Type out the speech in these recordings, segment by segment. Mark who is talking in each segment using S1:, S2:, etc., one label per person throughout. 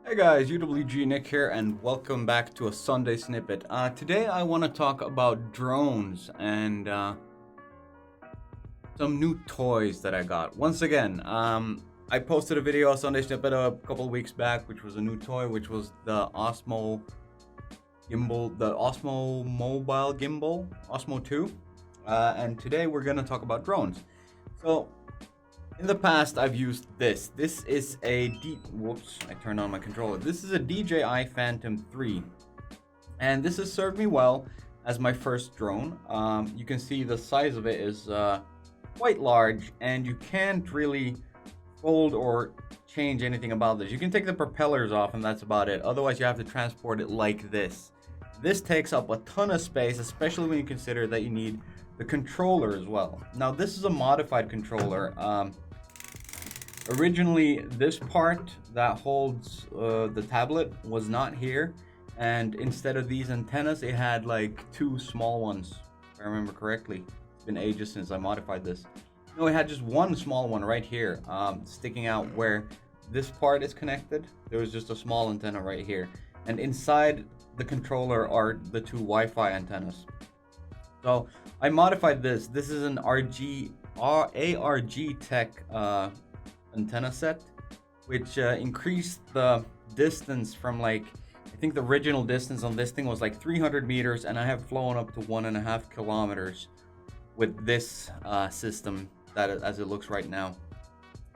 S1: Hey guys, UWG Nick here, and welcome back to a Sunday Snippet. Today I want to talk about drones and some new toys that I got. Once again, I posted a video on Sunday Snippet a couple of weeks back, which was a new toy, which was the Osmo gimbal, the Osmo mobile gimbal, Osmo 2. And today we're going to talk about drones. So, in the past, I've used this. This is whoops, I turned on my controller. This is a DJI Phantom 3. And this has served me well as my first drone. You can see the size of it is quite large, and you can't really fold or change anything about this. You can take the propellers off, and that's about it. Otherwise, you have to transport it like this. This takes up a ton of space, especially when you consider that you need the controller as well. Now, this is a modified controller. Originally, this part that holds the tablet was not here, and instead of these antennas, it had like two small ones, if I remember correctly. It's been ages since I modified this. No, it had just one small one right here, sticking out where this part is connected. There was just a small antenna right here, and inside the controller are the two Wi-Fi antennas. So I modified this. This is an ARG Tech antenna set, which increased the distance from I think the original distance on this thing was like 300 meters, and I have flown up to 1.5 kilometers with this system as it looks right now.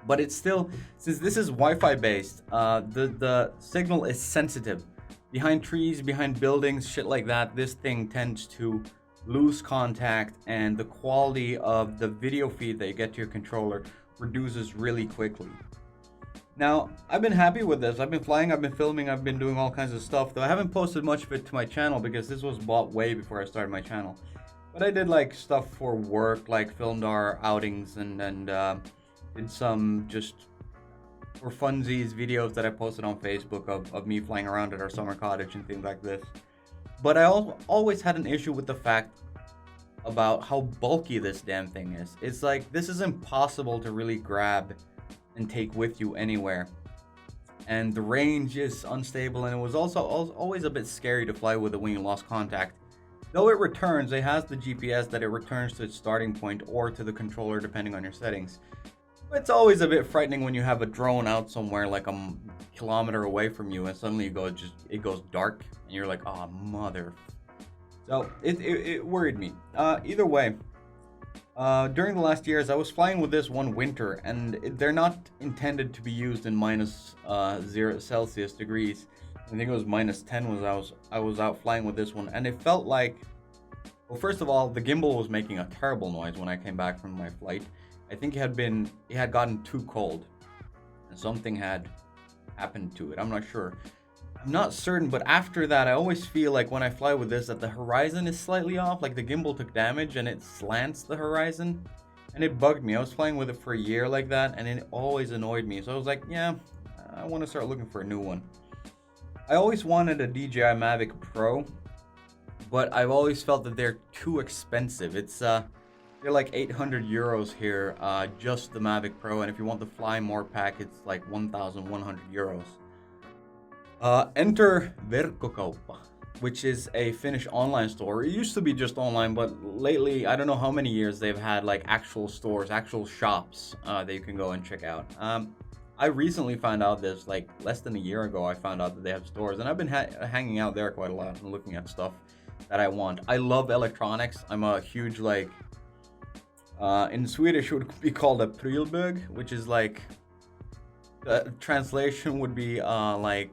S1: But it's still, since this is Wi-Fi based, the signal is sensitive. Behind trees, behind buildings, shit like that, this thing tends to lose contact, and the quality of the video feed that you get to your controller reduces really quickly. Now, I've been happy with this. I've been flying, I've been filming, I've been doing all kinds of stuff, though I haven't posted much of it to my channel because this was bought way before I started my channel. But I did stuff for work, filmed our outings, and did some just for funsies videos that I posted on Facebook of me flying around at our summer cottage and things like this. But I always had an issue with the fact about how bulky this damn thing is. It's this is impossible to really grab and take with you anywhere, and the range is unstable, and it was also always a bit scary to fly with it when you lost contact. Though it returns, it has the GPS that it returns to its starting point or to the controller depending on your settings. But it's always a bit frightening when you have a drone out somewhere like a kilometer away from you, and suddenly it goes dark and you're like, oh mother. So it worried me. Either way, during the last years, I was flying with this one winter, and they're not intended to be used in -0 degrees. I think it was -10 I was out flying with this one, and it felt like, well, first of all, the gimbal was making a terrible noise when I came back from my flight. I think it had gotten too cold, and something had happened to it. I'm not sure. I'm not certain, but after that, I always feel like when I fly with this that the horizon is slightly off, like the gimbal took damage and it slants the horizon, and it bugged me. I was flying with it for a year like that, and it always annoyed me. So I was like, yeah, I want to start looking for a new one. I always wanted a DJI Mavic Pro, but I've always felt that they're too expensive. They're like 800 euros here, just the Mavic Pro, and if you want the Fly More pack, it's like 1,100 euros. Enter Verkkokauppa, which is a Finnish online store. It used to be just online, but lately, I don't know how many years they've had actual stores, actual shops that you can go and check out. I recently found out this, less than a year ago, I found out that they have stores, and I've been hanging out there quite a lot and looking at stuff that I want. I love electronics. I'm a huge, in Swedish it would be called a prylbög, which is translation would be I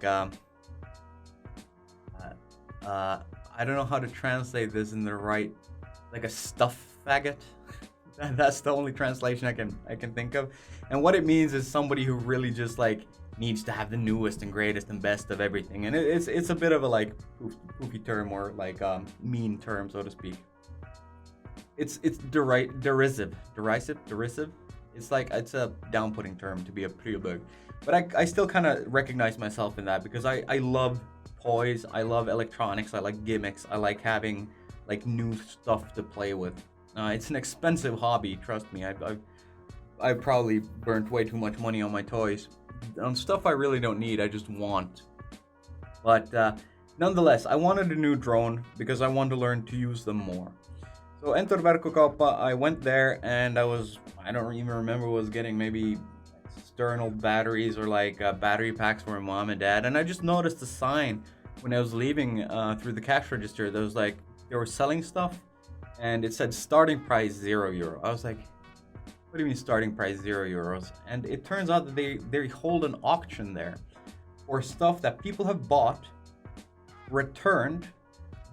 S1: don't know how to translate this in the right, a stuff faggot. That's the only translation I can think of. And what it means is somebody who really just needs to have the newest and greatest and best of everything. And it's a bit of a poofy term, or mean term, so to speak. It's derisive. It's a down-putting term to be a prylbög. But I still kind of recognize myself in that because I love toys, I love electronics, I like gimmicks, I like having new stuff to play with. It's an expensive hobby, trust me. I've probably burnt way too much money on my toys. on stuff I really don't need, I just want. But nonetheless, I wanted a new drone because I wanted to learn to use them more. So Enter Verkkokauppa, I went there and I don't even remember, was getting maybe external batteries or like battery packs for my mom and dad. And I just noticed a sign when I was leaving through the cash register that was like, they were selling stuff and it said starting price €0. I was like, what do you mean starting price €0? And it turns out that they hold an auction there for stuff that people have bought, returned,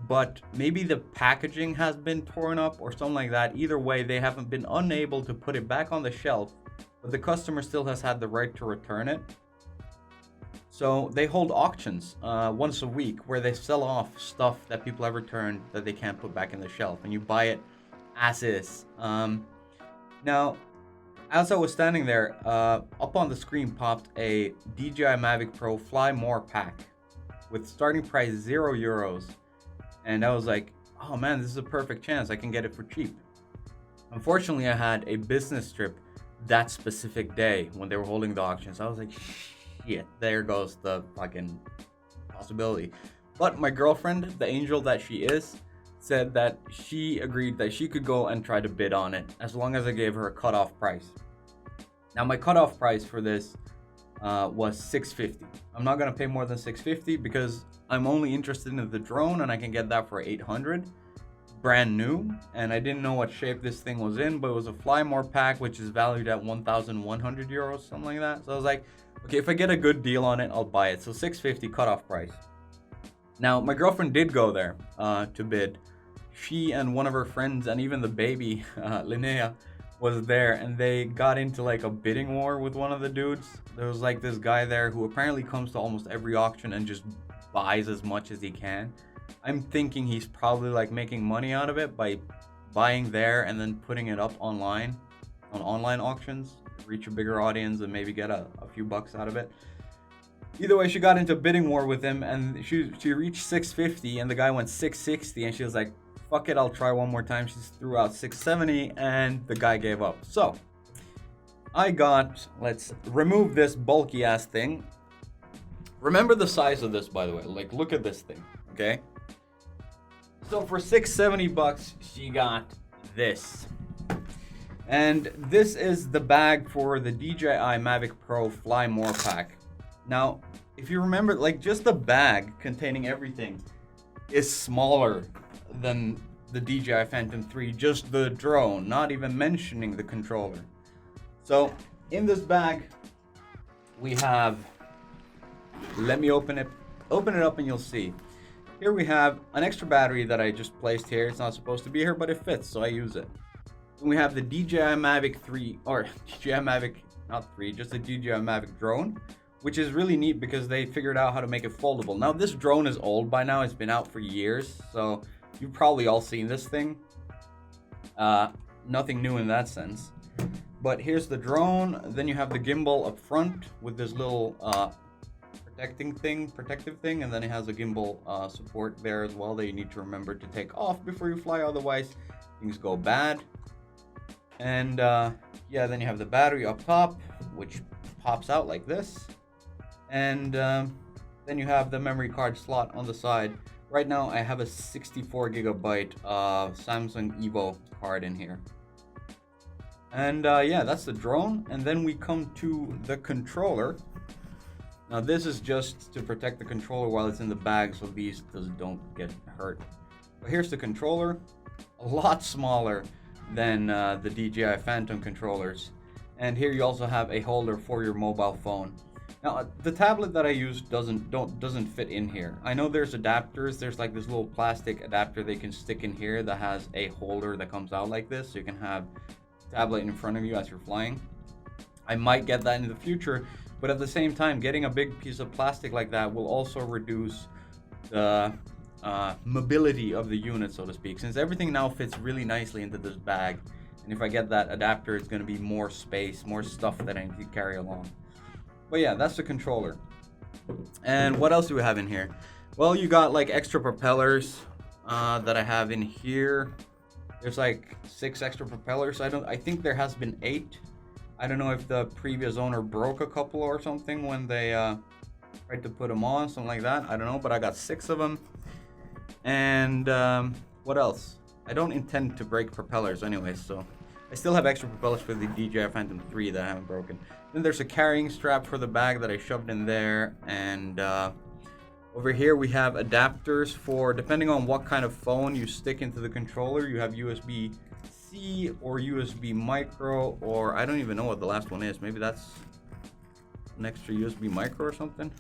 S1: but maybe the packaging has been torn up or something like that. Either way, they haven't been unable to put it back on the shelf, but the customer still has had the right to return it. So they hold auctions once a week where they sell off stuff that people have returned that they can't put back in the shelf, and you buy it as is. Now, as I was standing there, up on the screen popped a DJI Mavic Pro Fly More pack with starting price €0. And I was like, oh man, this is a perfect chance. I can get it for cheap. Unfortunately, I had a business trip that specific day when they were holding the auctions. I was like, shit, there goes the fucking possibility. But my girlfriend, the angel that she is, said that she agreed that she could go and try to bid on it as long as I gave her a cutoff price. Now, my cutoff price for this was $650. I'm not gonna pay more than $650 because I'm only interested in the drone and I can get that for $800, brand new. And I didn't know what shape this thing was in, but it was a Fly More pack, which is valued at €1,100, something like that. So I was like, okay, if I get a good deal on it, I'll buy it. So $650 cutoff price. Now, my girlfriend did go there to bid. She and one of her friends and even the baby, Linnea, was there, and they got into like a bidding war with one of the dudes. There was like this guy there who apparently comes to almost every auction and just buys as much as he can. I'm thinking he's probably like making money out of it by buying there and then putting it up online on online auctions, reach a bigger audience and maybe get a few bucks out of it. Either way, she got into a bidding war with him, and she reached $650 and the guy went $660, and she was like, fuck it, I'll try one more time. She threw out $670 and the guy gave up. So let's remove this bulky ass thing. Remember the size of this, by the way. Like, look at this thing, okay? So for $670, she got this. And this is the bag for the DJI Mavic Pro Fly More pack. Now, if you remember, like, just the bag containing everything is smaller than the DJI Phantom 3, just the drone, not even mentioning the controller. So in this bag, we have, let me open it up and you'll see. Here we have an extra battery that I just placed here. It's not supposed to be here, but it fits, so I use it. Then we have the DJI Mavic 3, or DJI Mavic, not 3, just the DJI Mavic drone, which is really neat because they figured out how to make it foldable. Now, this drone is old by now. It's been out for years, so you've probably all seen this thing. Nothing new in that sense. But here's the drone. Then you have the gimbal up front with this little protective thing, and then it has a gimbal support there as well that you need to remember to take off before you fly, otherwise things go bad. And yeah, then you have the battery up top, which pops out like this. And then you have the memory card slot on the side. Right now I have a 64 gigabyte Samsung Evo card in here. And yeah, that's the drone. And then we come to the controller. Now this is just to protect the controller while it's in the bag so these don't get hurt. But here's the controller, a lot smaller than the DJI Phantom controllers. And here you also have a holder for your mobile phone. Now the tablet that I use doesn't fit in here. I know there's adapters. There's like this little plastic adapter they can stick in here that has a holder that comes out like this, so you can have the tablet in front of you as you're flying. I might get that in the future, but at the same time, getting a big piece of plastic like that will also reduce the mobility of the unit, so to speak, since everything now fits really nicely into this bag. And if I get that adapter, it's going to be more space, more stuff that I need to carry along. But yeah, that's the controller. And what else do we have in here? Well, you got like extra propellers that I have in here. There's like 6 extra propellers. I think there has been 8. I don't know if the previous owner broke a couple or something when they tried to put them on, something like that. I don't know, but I got 6 of them. And what else? I don't intend to break propellers anyway, so I still have extra propellers for the DJI Phantom 3 that I haven't broken. Then there's a carrying strap for the bag that I shoved in there, and over here we have adapters for, depending on what kind of phone you stick into the controller, you have USB-C or USB micro, or I don't even know what the last one is. Maybe that's an extra USB micro or something.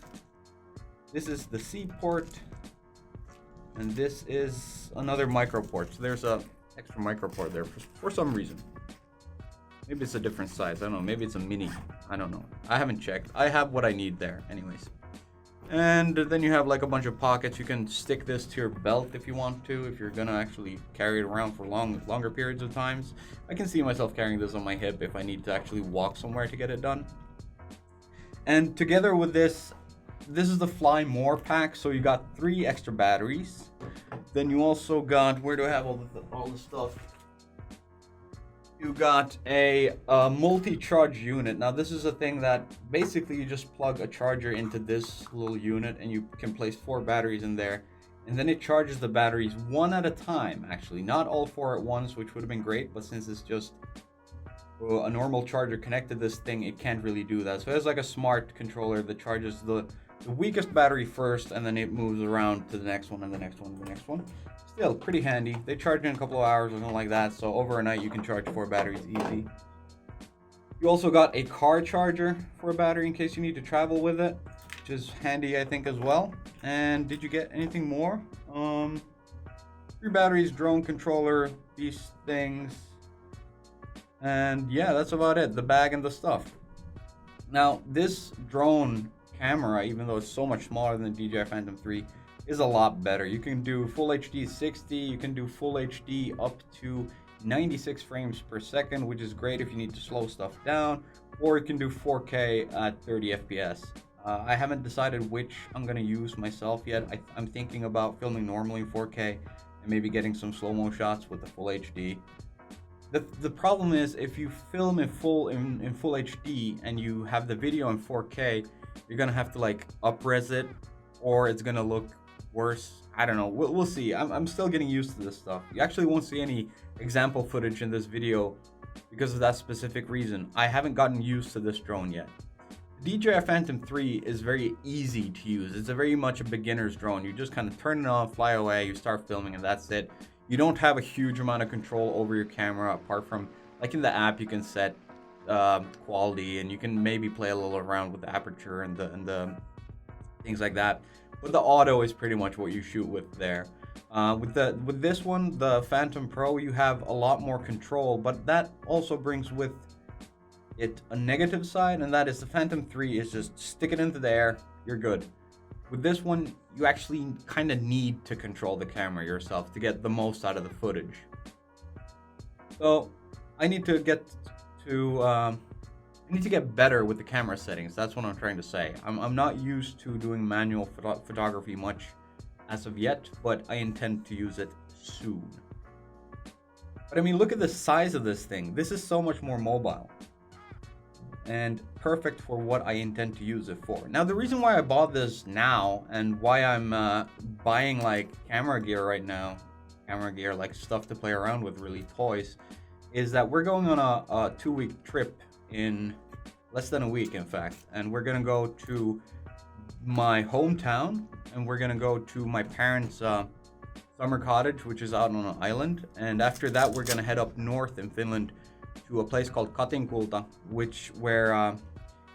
S1: This is the C port, and this is another micro port. So there's a extra micro port there for some reason. Maybe it's a different size. I don't know. Maybe it's a mini. I don't know. I haven't checked. I have what I need there anyways. And then you have like a bunch of pockets. You can stick this to your belt if you want to, if you're gonna actually carry it around for longer periods of times. I can see myself carrying this on my hip if I need to actually walk somewhere to get it done. And together with this is the Fly More pack. So you got 3 extra batteries. Then you also got, where do I have all the stuff? You got a multi-charge unit. Now this is a thing that basically you just plug a charger into this little unit and you can place 4 batteries in there, and then it charges the batteries one at a time, actually not all 4 at once, which would have been great, but since it's just a normal charger connected to this thing, it can't really do that. So it's like a smart controller that charges the weakest battery first, and then it moves around to the next one and the next one and the next one. Still pretty handy. They charge in a couple of hours or something like that, so over a night you can charge 4 batteries easy. You also got a car charger for a battery in case you need to travel with it, which is handy I think as well. And did you get anything more? 3 batteries, drone controller, these things, and yeah, that's about it. The bag and the stuff. Now this drone camera, even though it's so much smaller than the DJI Phantom 3, is a lot better. You can do full HD 60, you can do full HD up to 96 frames per second, which is great if you need to slow stuff down, or you can do 4K at 30 FPS. I haven't decided which I'm going to use myself yet. I'm thinking about filming normally in 4K and maybe getting some slow-mo shots with the full HD. The problem is if you film in full HD and you have the video in 4K, you're gonna have to like up-res it, or it's gonna look worse. I don't know. We'll see. I'm still getting used to this stuff. You actually won't see any example footage in this video because of that specific reason. I haven't gotten used to this drone yet. The DJI Phantom 3 is very easy to use. It's a very much a beginner's drone. You just kind of turn it on, fly away, you start filming, and that's it. You don't have a huge amount of control over your camera, apart from like in the app you can set quality, and you can maybe play a little around with the aperture and the things like that, but the auto is pretty much what you shoot with there. With this one, the Phantom Pro, you have a lot more control, but that also brings with it a negative side, and that is the Phantom 3 is just stick it into the air, you're good. With this one, you actually kind of need to control the camera yourself to get the most out of the footage. So I need to get better with the camera settings. That's what I'm trying to say. I'm not used to doing manual photography much as of yet, but I intend to use it soon. But I mean, look at the size of this thing. This is so much more mobile and perfect for what I intend to use it for. Now, the reason why I bought this now and why I'm buying like camera gear right now, like stuff to play around with, really toys, is that we're going on a 2-week trip in less than a week, in fact, and we're gonna go to my hometown, and we're gonna go to my parents' summer cottage, which is out on an island, and after that we're gonna head up north in Finland to a place called Katinkulta, where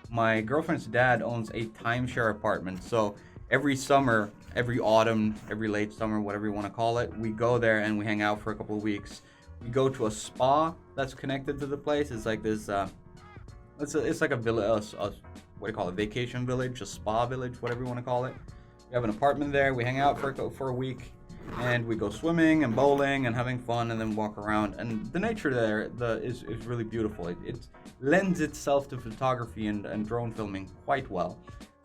S1: my girlfriend's dad owns a timeshare apartment. So every summer, every autumn, every late summer, whatever you want to call it, we go there and we hang out for a couple of weeks. We go to a spa that's connected to the place. It's like this it's like a village, what do you call it, vacation village, a spa village, whatever you want to call it. We have an apartment there. We hang out for a week, and we go swimming and bowling and having fun, and then walk around. And the nature there is really beautiful. It lends itself to photography and drone filming quite well.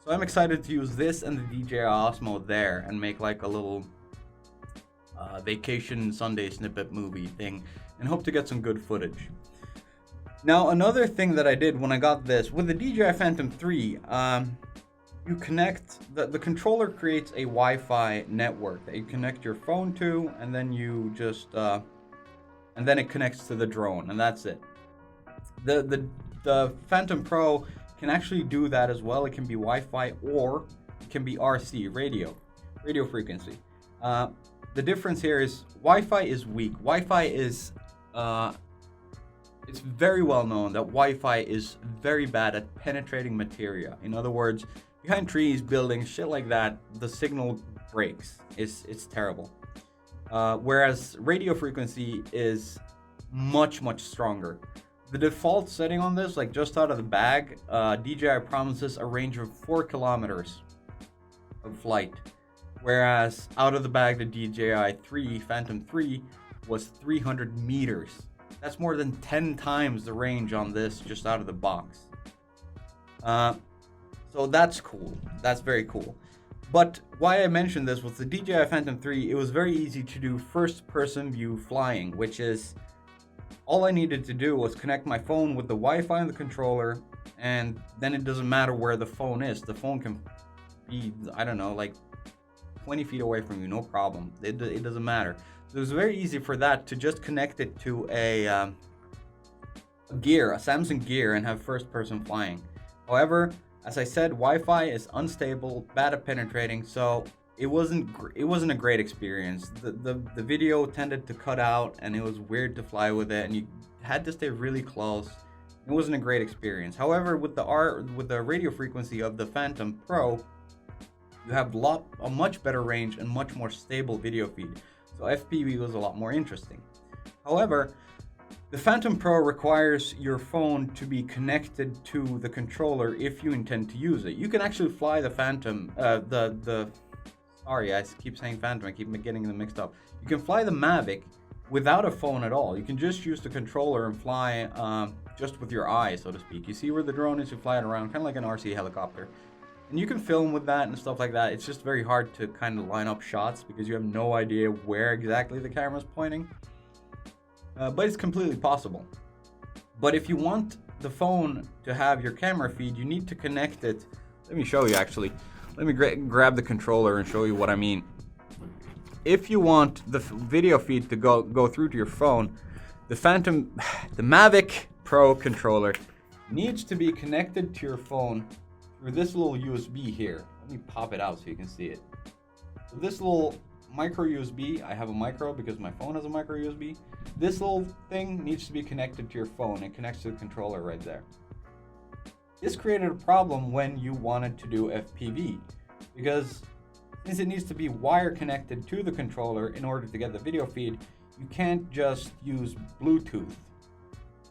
S1: So I'm excited to use this and the DJI Osmo there and make like a little vacation Sunday snippet movie thing, and hope to get some good footage. Now, another thing that I did when I got this, with the DJI Phantom 3, you connect, the controller creates a Wi-Fi network that you connect your phone to, and then you just, and then it connects to the drone, and that's it. The Phantom Pro can actually do that as well. It can be Wi-Fi or it can be RC, radio frequency. The difference here is Wi-Fi is weak. Wi-Fi is, it's very well known that Wi-Fi is very bad at penetrating materia. In other words, behind trees, buildings, shit like that, the signal breaks. It's terrible. Whereas radio frequency is much stronger. The default setting on this, like just out of the bag, DJI promises a range of 4 kilometers of flight. Whereas out of the bag, the DJI Phantom 3 was 300 meters. That's more than 10 times the range on this just out of the box. So that's cool. That's very cool. But why I mentioned this was the DJI Phantom 3, it was very easy to do first-person view flying, which is all I needed to do was connect my phone with the Wi-Fi and the controller, and then it doesn't matter where the phone is. The phone can be, I don't know, like 20 feet away from you, no problem. It doesn't matter. So it was very easy for that to just connect it to a gear, a Samsung Gear, and have first-person flying. However, as I said, Wi-Fi is unstable, bad at penetrating, so it wasn't a great experience. The video tended to cut out, and it was weird to fly with it, and you had to stay really close. It wasn't a great experience. However, with the radio frequency of the Phantom Pro, you have a much better range and much more stable video feed. So FPV was a lot more interesting. However, the Phantom Pro requires your phone to be connected to the controller if you intend to use it. You can actually fly the Phantom, sorry, I keep saying Phantom, I keep getting them mixed up. You can fly the Mavic without a phone at all. You can just use the controller and fly just with your eyes, so to speak. You see where the drone is, you fly it around, kind of like an RC helicopter. And you can film with that and stuff like that. It's just very hard to kind of line up shots because you have no idea where exactly the camera's pointing. But it's completely possible. But if you want the phone to have your camera feed, you need to connect it. Let me show you actually. Let me grab the controller and show you what I mean. If you want the video feed to go through to your phone, the Mavic Pro controller needs to be connected to your phone through this little USB here. Let me pop it out so you can see it. So this little micro USB, I have a micro because my phone has a micro USB. This little thing needs to be connected to your phone. It connects to the controller right there. This created a problem when you wanted to do FPV because since it needs to be wire connected to the controller in order to get the video feed, you can't just use Bluetooth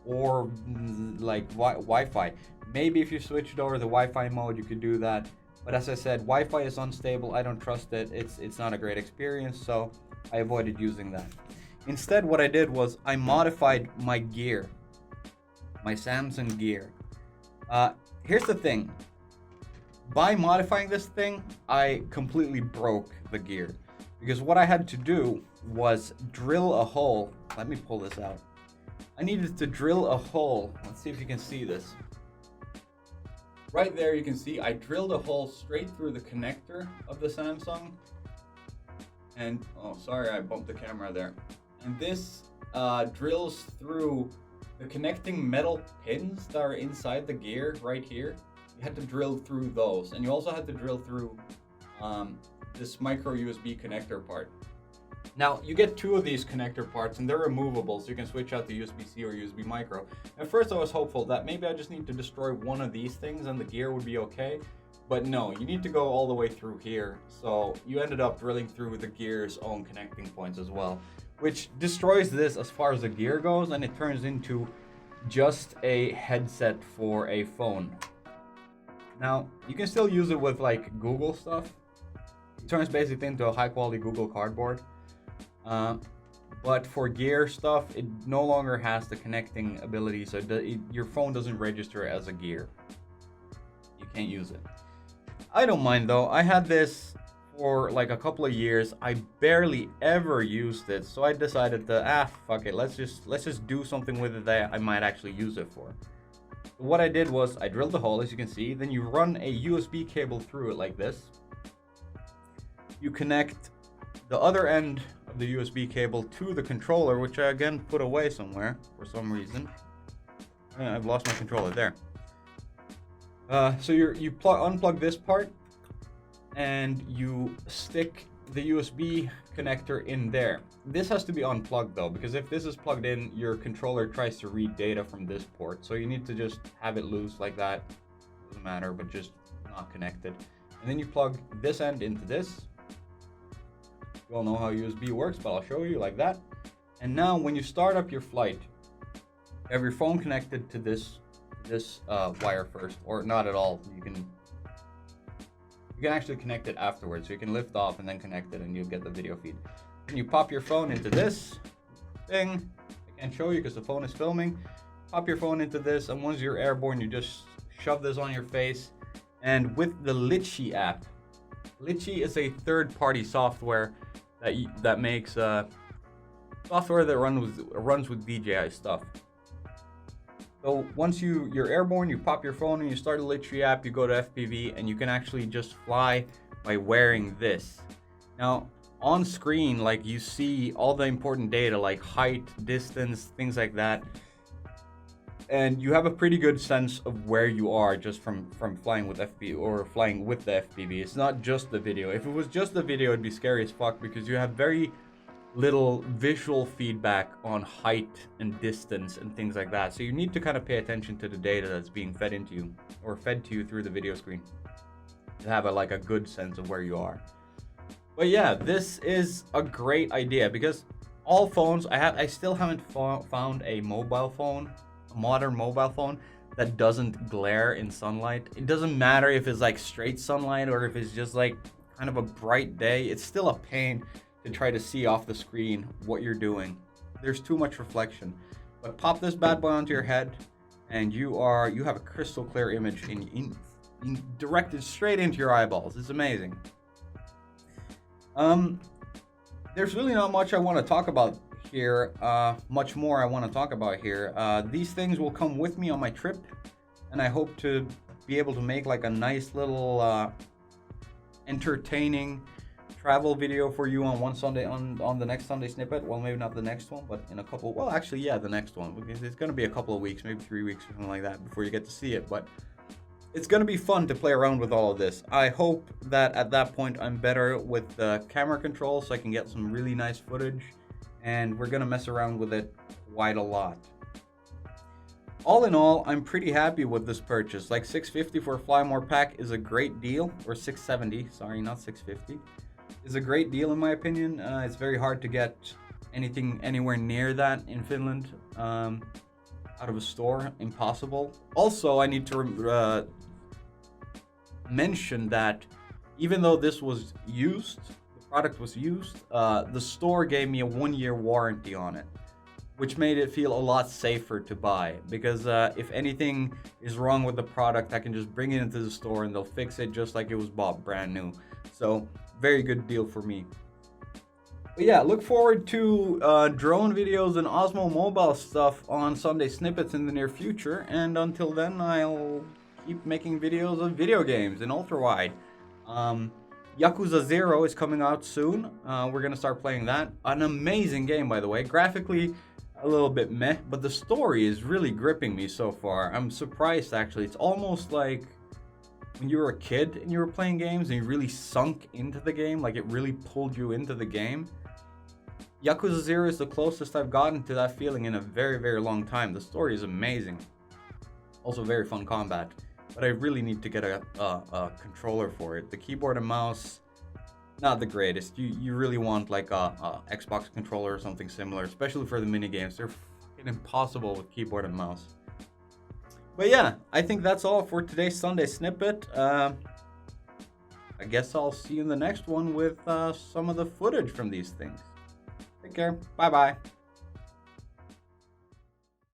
S1: or like Wi-Fi. Maybe if you switched over to the Wi-Fi mode, you could do that. But as I said, Wi-Fi is unstable. I don't trust it. It's not a great experience, so I avoided using that. Instead, what I did was I modified my gear, my Samsung Gear. Here's the thing. By modifying this thing, I completely broke the gear. Because what I had to do was drill a hole. Let me pull this out. I needed to drill a hole. Let's see if you can see this. Right there you can see I drilled a hole straight through the connector of the Samsung. And, oh sorry, I bumped the camera there. And this drills through the connecting metal pins that are inside the gear right here. You had to drill through those. And you also had to drill through this micro USB connector part. Now, you get two of these connector parts and they're removable, so you can switch out the USB-C or USB micro. At first I was hopeful that maybe I just need to destroy one of these things and the gear would be okay. But no, you need to go all the way through here. So you ended up drilling through the gear's own connecting points as well, which destroys this as far as the gear goes, and it turns into just a headset for a phone. Now, you can still use it with like Google stuff. It turns basically into a high quality Google Cardboard. But for gear stuff, it no longer has the connecting ability, so your phone doesn't register as a gear. You can't use it. I don't mind though. I had this for like a couple of years. I barely ever used it, so I decided to fuck it. Let's just do something with it that I might actually use it for. So what I did was I drilled the hole, as you can see. Then you run a USB cable through it like this. You connect the other end of the USB cable to the controller, which I again put away somewhere for some reason. I've lost my controller there. So you unplug this part, and you stick the USB connector in there. This has to be unplugged though, because if this is plugged in, your controller tries to read data from this port. So you need to just have it loose like that. Doesn't matter, but just not connected. And then you plug this end into this. You all know how USB works, but I'll show you like that. And now when you start up your flight, you have your phone connected to this wire first, or not at all. You can actually connect it afterwards, so you can lift off and then connect it, and you'll get the video feed. And you pop your phone into this thing. I can't show you because the phone is filming. Pop your phone into this, and once you're airborne, you just shove this on your face. And with the Litchi app, Litchi is a third-party software that makes software that runs with DJI stuff. So once you're airborne, you pop your phone and you start the Litchi app, you go to FPV, and you can actually just fly by wearing this. Now, on screen, like, you see all the important data like height, distance, things like that. And you have a pretty good sense of where you are just from flying with FPV or flying with the FPV. It's not just the video. If it was just the video, it'd be scary as fuck, because you have very little visual feedback on height and distance and things like that. So you need to kind of pay attention to the data that's being fed into you, or fed to you through the video screen, to have a good sense of where you are. But yeah, this is a great idea, because all phones, I still haven't found a mobile phone, a modern mobile phone, that doesn't glare in sunlight. It doesn't matter if it's like straight sunlight or if it's just like kind of a bright day. It's still a pain to try to see off the screen what you're doing. There's too much reflection. But pop this bad boy onto your head, and you have a crystal clear image directed straight into your eyeballs. It's amazing. There's really not much I want to talk about here. Much more I want to talk about here. These things will come with me on my trip, and I hope to be able to make like a nice little entertaining travel video for you on one Sunday, on the next Sunday snippet. Well, maybe not the next one, but in a couple, well, actually, yeah, the next one. It's going to be a couple of weeks, maybe 3 weeks or something like that before you get to see it. But it's going to be fun to play around with all of this. I hope that at that point I'm better with the camera control, so I can get some really nice footage, and we're going to mess around with it quite a lot. All in all, I'm pretty happy with this purchase. Like, $650 for a Fly More pack is a great deal, or $670, sorry, not $650. Is a great deal in my opinion. It's very hard to get anything anywhere near that in Finland out of a store. Impossible. Also, I need to mention that even though this was used, the product was used, the store gave me a 1-year warranty on it, which made it feel a lot safer to buy, because if anything is wrong with the product, I can just bring it into the store and they'll fix it just like it was bought brand new. So very good deal for me. But yeah, look forward to drone videos and Osmo Mobile stuff on Sunday Snippets in the near future. And until then, I'll keep making videos of video games in ultra wide. Yakuza 0 is coming out soon. We're gonna start playing that. An amazing game, by the way. Graphically, a little bit meh, but the story is really gripping me so far. I'm surprised, actually. It's almost like when you were a kid and you were playing games and you really sunk into the game, like it really pulled you into the game. Yakuza 0 is the closest I've gotten to that feeling in a very, very long time. The story is amazing. Also very fun combat, but I really need to get a controller for it. The keyboard and mouse, not the greatest. You really want like a Xbox controller or something similar, especially for the mini games. They're fucking impossible with keyboard and mouse. But yeah, I think that's all for today's Sunday Snippet. I guess I'll see you in the next one with some of the footage from these things. Take care. Bye-bye.